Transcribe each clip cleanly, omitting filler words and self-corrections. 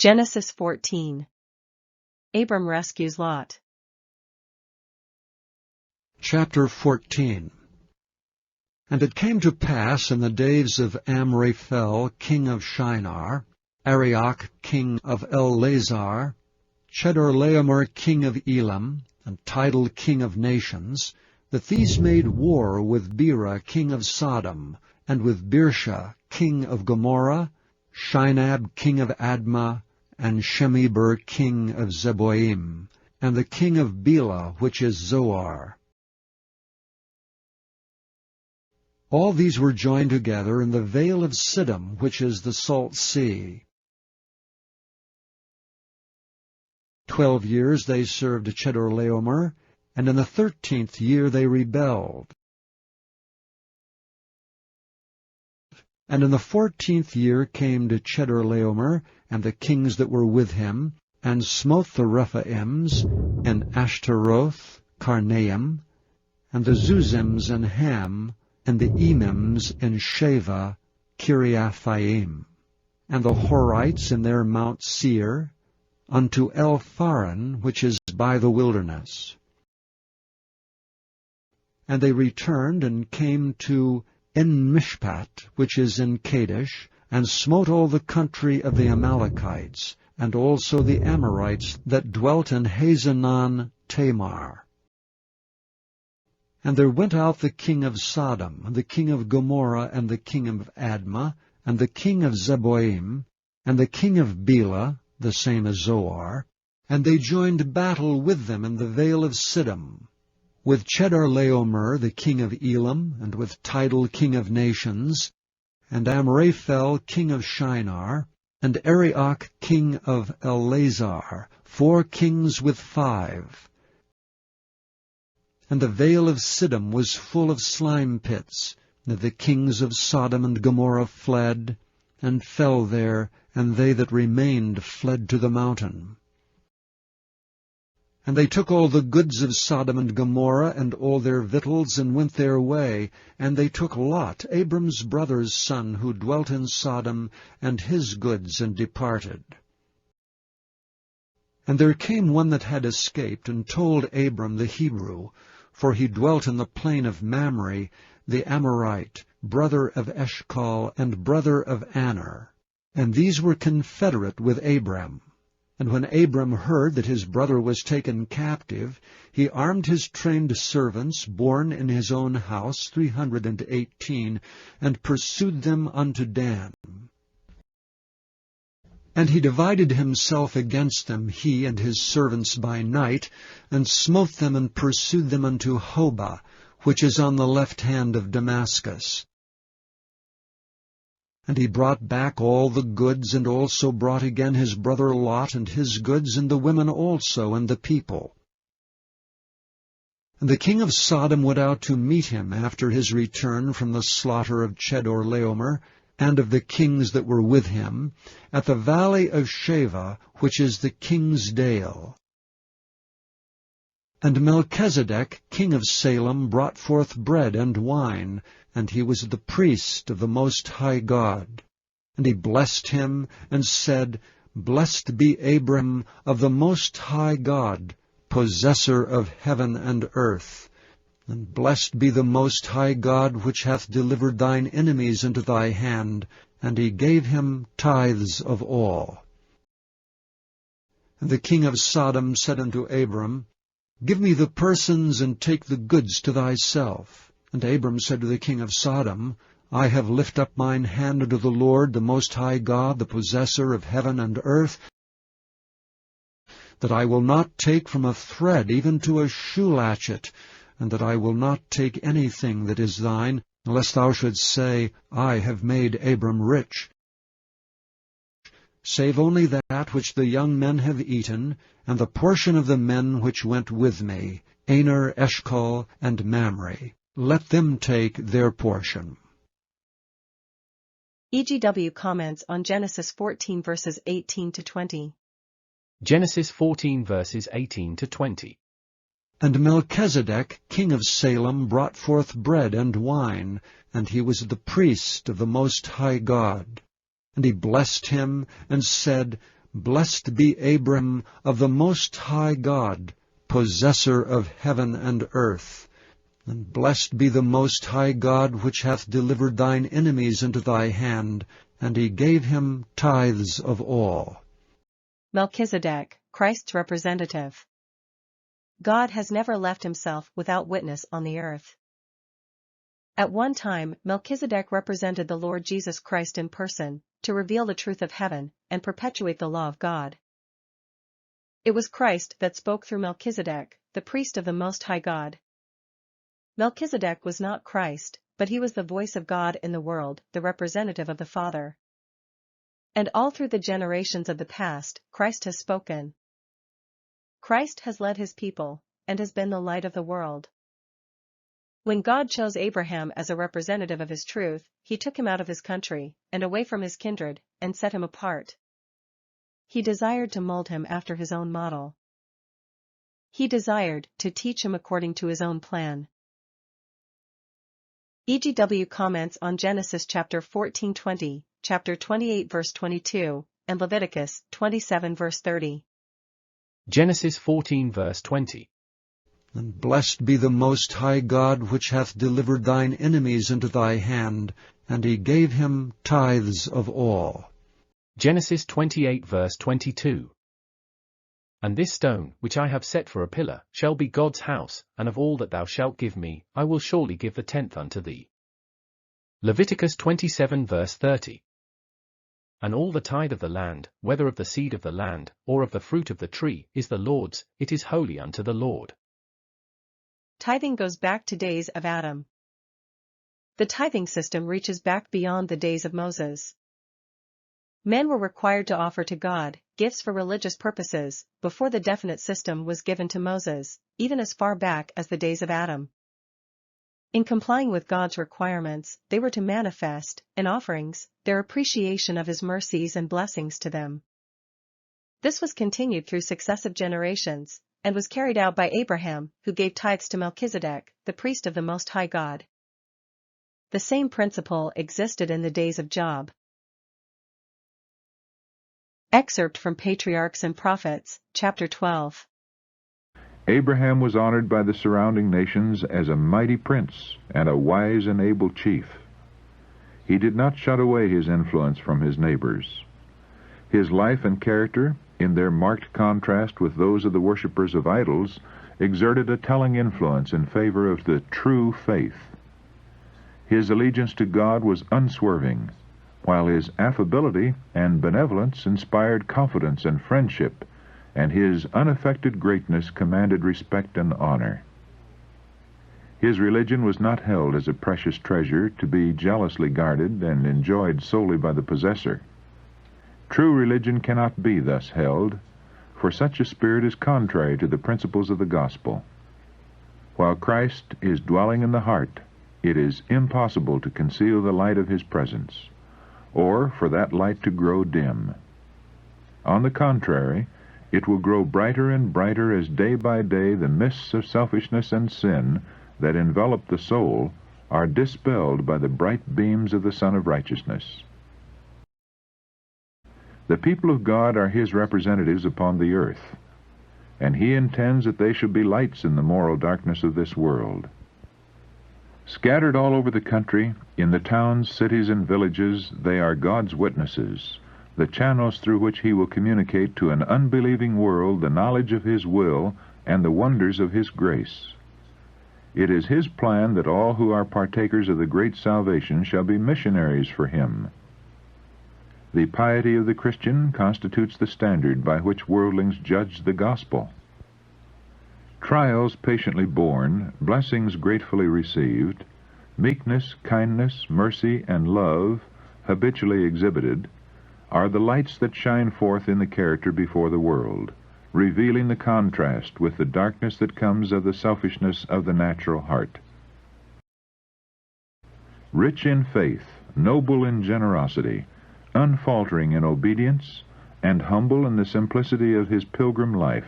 Genesis 14. Abram rescues Lot. Chapter 14. And it came to pass in the days of Amraphel, king of Shinar, Arioch, king of Elazar, Chedorlaomer, king of Elam, Untitled king of nations, that these made war with Bera, king of Sodom, and with Birsha, king of Gomorrah, Shinab, king of Admah, and Shemeber, king of Zeboim, and the king of Bela, which is Zoar. All these were joined together in the vale of Siddim, which is the Salt Sea. 12 years they served Chedorlaomer, and in the 13th year they rebelled. And in the 14th year came to Chedorlaomer and the kings that were with him, and smote the Rephaims, and Ashtaroth, Karnaim, and the Zuzims and Ham, and the Emims in Sheva, Kiriathaim, and the Horites in their Mount Seir, unto El-Pharan, which is by the wilderness. And they returned and came to En-Mishpat, which is in Kadesh, and smote all the country of the Amalekites, and also the Amorites that dwelt in Hazanon Tamar. And there went out the king of Sodom, and the king of Gomorrah, and the king of Admah, and the king of Zeboim, and the king of Bela, the same as Zoar, and they joined battle with them in the vale of Siddim, with Chedorlaomer the king of Elam, and with Tidal king of nations, and Amraphel king of Shinar, and Arioch king of Elazar, 4 kings with 5. And the vale of Siddim was full of slime pits, and the kings of Sodom and Gomorrah fled, and fell there, and they that remained fled to the mountain. And they took all the goods of Sodom and Gomorrah, and all their victuals, and went their way. And they took Lot, Abram's brother's son, who dwelt in Sodom, and his goods, and departed. And there came one that had escaped, and told Abram the Hebrew, for he dwelt in the plain of Mamre, the Amorite, brother of Eshcol, and brother of Aner. And these were confederate with Abram. And when Abram heard that his brother was taken captive, he armed his trained servants, born in his own house, 318, and pursued them unto Dan. And he divided himself against them, he and his servants by night, and smote them and pursued them unto Hobah, which is on the left hand of Damascus. And he brought back all the goods, and also brought again his brother Lot, and his goods, and the women also, and the people. And the king of Sodom went out to meet him after his return from the slaughter of Chedorlaomer, and of the kings that were with him, at the valley of Sheva, which is the king's dale. And Melchizedek, king of Salem, brought forth bread and wine, and he was the priest of the Most High God. And he blessed him, and said, Blessed be Abram of the Most High God, possessor of heaven and earth. And blessed be the Most High God, which hath delivered thine enemies into thy hand. And he gave him tithes of all. And the king of Sodom said unto Abram, Give me the persons, and take the goods to thyself. And Abram said to the king of Sodom, I have lifted up mine hand unto the Lord, the Most High God, the possessor of heaven and earth, that I will not take from a thread even to a shoe latchet, and that I will not take anything that is thine, lest thou shouldst say, I have made Abram rich. Save only that which the young men have eaten, and the portion of the men which went with me, Aner, Eshcol, and Mamre. Let them take their portion. EGW comments on Genesis 14 verses 18 to 20. Genesis 14 verses 18 to 20. And Melchizedek, king of Salem, brought forth bread and wine, and he was the priest of the Most High God. And he blessed him, and said, Blessed be Abram of the Most High God, possessor of heaven and earth. And blessed be the Most High God, which hath delivered thine enemies into thy hand, and he gave him tithes of all. Melchizedek, Christ's representative. God has never left himself without witness on the earth. At one time, Melchizedek represented the Lord Jesus Christ in person, to reveal the truth of heaven, and perpetuate the law of God. It was Christ that spoke through Melchizedek, the priest of the Most High God. Melchizedek was not Christ, but he was the voice of God in the world, the representative of the Father. And all through the generations of the past, Christ has spoken. Christ has led his people, and has been the light of the world. When God chose Abraham as a representative of his truth, he took him out of his country, and away from his kindred, and set him apart. He desired to mold him after his own model. He desired to teach him according to his own plan. EGW comments on Genesis chapter 14:20, chapter 28 verse 22, and Leviticus 27 verse 30. Genesis 14 verse 20. And blessed be the Most High God, which hath delivered thine enemies into thy hand, and he gave him tithes of all. Genesis 28 verse 22. And this stone, which I have set for a pillar, shall be God's house, and of all that thou shalt give me, I will surely give the tenth unto thee. Leviticus 27 verse 30. And all the tithe of the land, whether of the seed of the land, or of the fruit of the tree, is the Lord's, it is holy unto the Lord. Tithing goes back to days of Adam. The tithing system reaches back beyond the days of Moses. Men were required to offer to God gifts for religious purposes before the definite system was given to Moses, even as far back as the days of Adam. In complying with God's requirements, they were to manifest, in offerings, their appreciation of his mercies and blessings to them. This was continued through successive generations, and was carried out by Abraham, who gave tithes to Melchizedek, the priest of the Most High God. The same principle existed in the days of Job. Excerpt from Patriarchs and Prophets, chapter 12. Abraham was honored by the surrounding nations as a mighty prince and a wise and able chief. He did not shut away his influence from his neighbors. His life and character, in their marked contrast with those of the worshippers of idols, exerted a telling influence in favor of the true faith. His allegiance to God was unswerving, while his affability and benevolence inspired confidence and friendship, and his unaffected greatness commanded respect and honor. His religion was not held as a precious treasure to be jealously guarded and enjoyed solely by the possessor. True religion cannot be thus held, for such a spirit is contrary to the principles of the gospel. While Christ is dwelling in the heart, it is impossible to conceal the light of his presence, or for that light to grow dim. On the contrary, it will grow brighter and brighter as day by day the mists of selfishness and sin that envelop the soul are dispelled by the bright beams of the Sun of Righteousness. The people of God are his representatives upon the earth, and he intends that they shall be lights in the moral darkness of this world. Scattered all over the country, in the towns, cities, and villages, they are God's witnesses, the channels through which he will communicate to an unbelieving world the knowledge of his will and the wonders of his grace. It is his plan that all who are partakers of the great salvation shall be missionaries for him. The piety of the Christian constitutes the standard by which worldlings judge the gospel. Trials patiently borne, blessings gratefully received, meekness, kindness, mercy, and love habitually exhibited, are the lights that shine forth in the character before the world, revealing the contrast with the darkness that comes of the selfishness of the natural heart. Rich in faith, noble in generosity, unfaltering in obedience, and humble in the simplicity of his pilgrim life,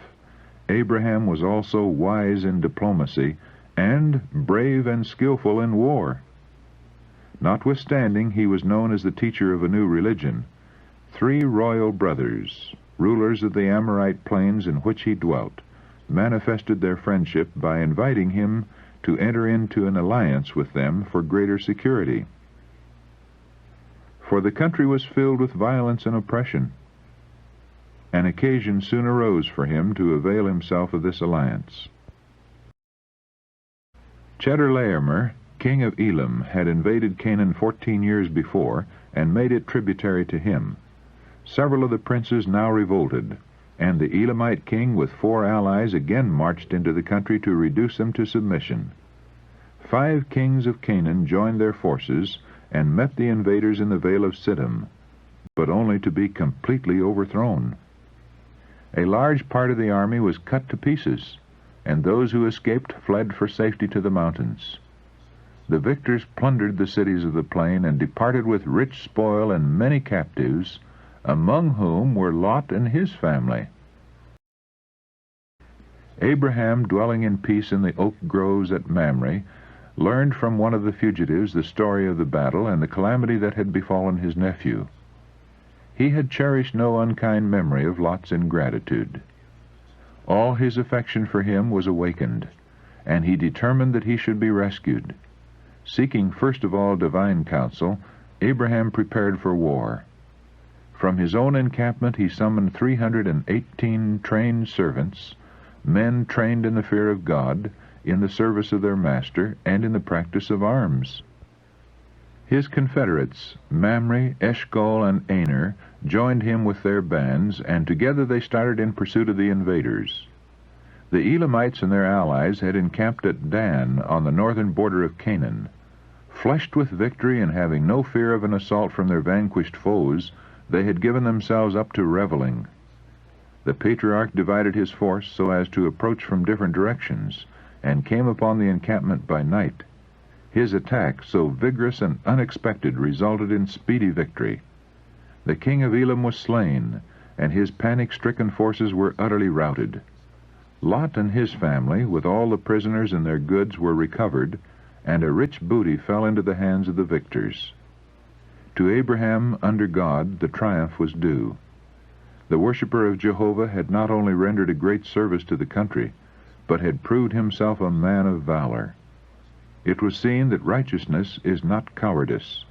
Abraham was also wise in diplomacy and brave and skillful in war. Notwithstanding he was known as the teacher of a new religion, 3 royal brothers, rulers of the Amorite plains in which he dwelt, manifested their friendship by inviting him to enter into an alliance with them for greater security. For the country was filled with violence and oppression. An occasion soon arose for him to avail himself of this alliance. Chedorlaomer, king of Elam, had invaded Canaan 14 years before and made it tributary to him. Several of the princes now revolted, and the Elamite king with 4 allies again marched into the country to reduce them to submission. 5 kings of Canaan joined their forces and met the invaders in the Vale of Siddim, but only to be completely overthrown. A large part of the army was cut to pieces, and those who escaped fled for safety to the mountains. The victors plundered the cities of the plain and departed with rich spoil and many captives, among whom were Lot and his family. Abraham, dwelling in peace in the oak groves at Mamre, learned from one of the fugitives the story of the battle and the calamity that had befallen his nephew. He had cherished no unkind memory of Lot's ingratitude. All his affection for him was awakened, and he determined that he should be rescued. Seeking first of all divine counsel, Abraham prepared for war. From his own encampment he summoned 318 trained servants, men trained in the fear of God, in the service of their master, and in the practice of arms. His confederates, Mamre, Eshcol, and Aner, joined him with their bands, and together they started in pursuit of the invaders. The Elamites and their allies had encamped at Dan on the northern border of Canaan. Flushed with victory and having no fear of an assault from their vanquished foes, they had given themselves up to reveling. The patriarch divided his force so as to approach from different directions, and came upon the encampment by night. His attack, so vigorous and unexpected, resulted in speedy victory. The king of Elam was slain, and his panic-stricken forces were utterly routed. Lot and his family, with all the prisoners and their goods, were recovered, and a rich booty fell into the hands of the victors. To Abraham, under God, the triumph was due. The worshipper of Jehovah had not only rendered a great service to the country, but had proved himself a man of valor. It was seen that righteousness is not cowardice,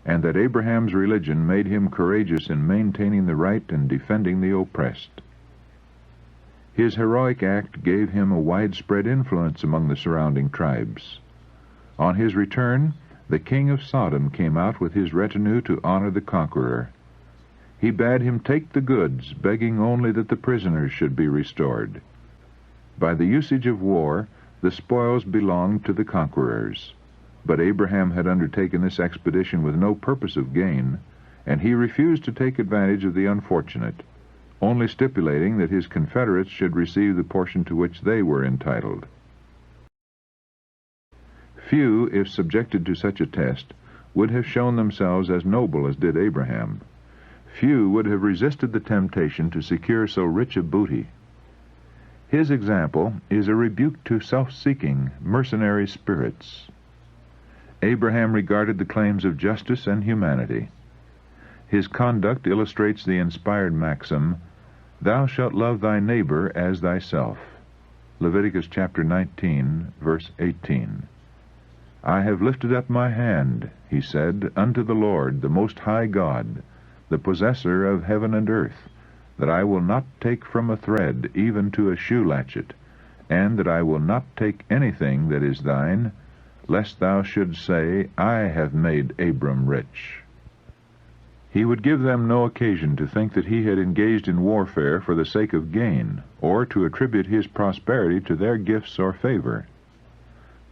and that Abraham's religion made him courageous in maintaining the right and defending the oppressed. His heroic act gave him a widespread influence among the surrounding tribes. On his return, the king of Sodom came out with his retinue to honor the conqueror. He bade him take the goods, begging only that the prisoners should be restored. By the usage of war, the spoils belonged to the conquerors. But Abraham had undertaken this expedition with no purpose of gain, and he refused to take advantage of the unfortunate, only stipulating that his confederates should receive the portion to which they were entitled. Few, if subjected to such a test, would have shown themselves as noble as did Abraham. Few would have resisted the temptation to secure so rich a booty. His example is a rebuke to self-seeking, mercenary spirits. Abraham regarded the claims of justice and humanity. His conduct illustrates the inspired maxim, "Thou shalt love thy neighbor as thyself." Leviticus chapter 19, verse 18. "I have lifted up my hand," he said, "unto the Lord, the Most High God, the possessor of heaven and earth, that I will not take from a thread even to a shoe latchet, and that I will not take anything that is thine, lest thou shouldst say, I have made Abram rich." He would give them no occasion to think that he had engaged in warfare for the sake of gain, or to attribute his prosperity to their gifts or favor.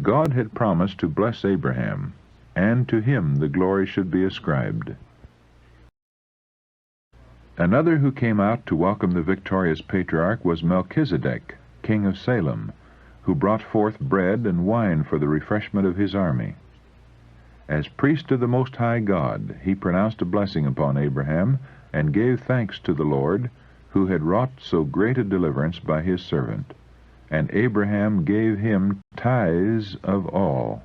God had promised to bless Abraham, and to him the glory should be ascribed. Another who came out to welcome the victorious patriarch was Melchizedek, king of Salem, who brought forth bread and wine for the refreshment of his army. As priest of the Most High God, he pronounced a blessing upon Abraham, and gave thanks to the Lord, who had wrought so great a deliverance by his servant. And Abraham gave him tithes of all.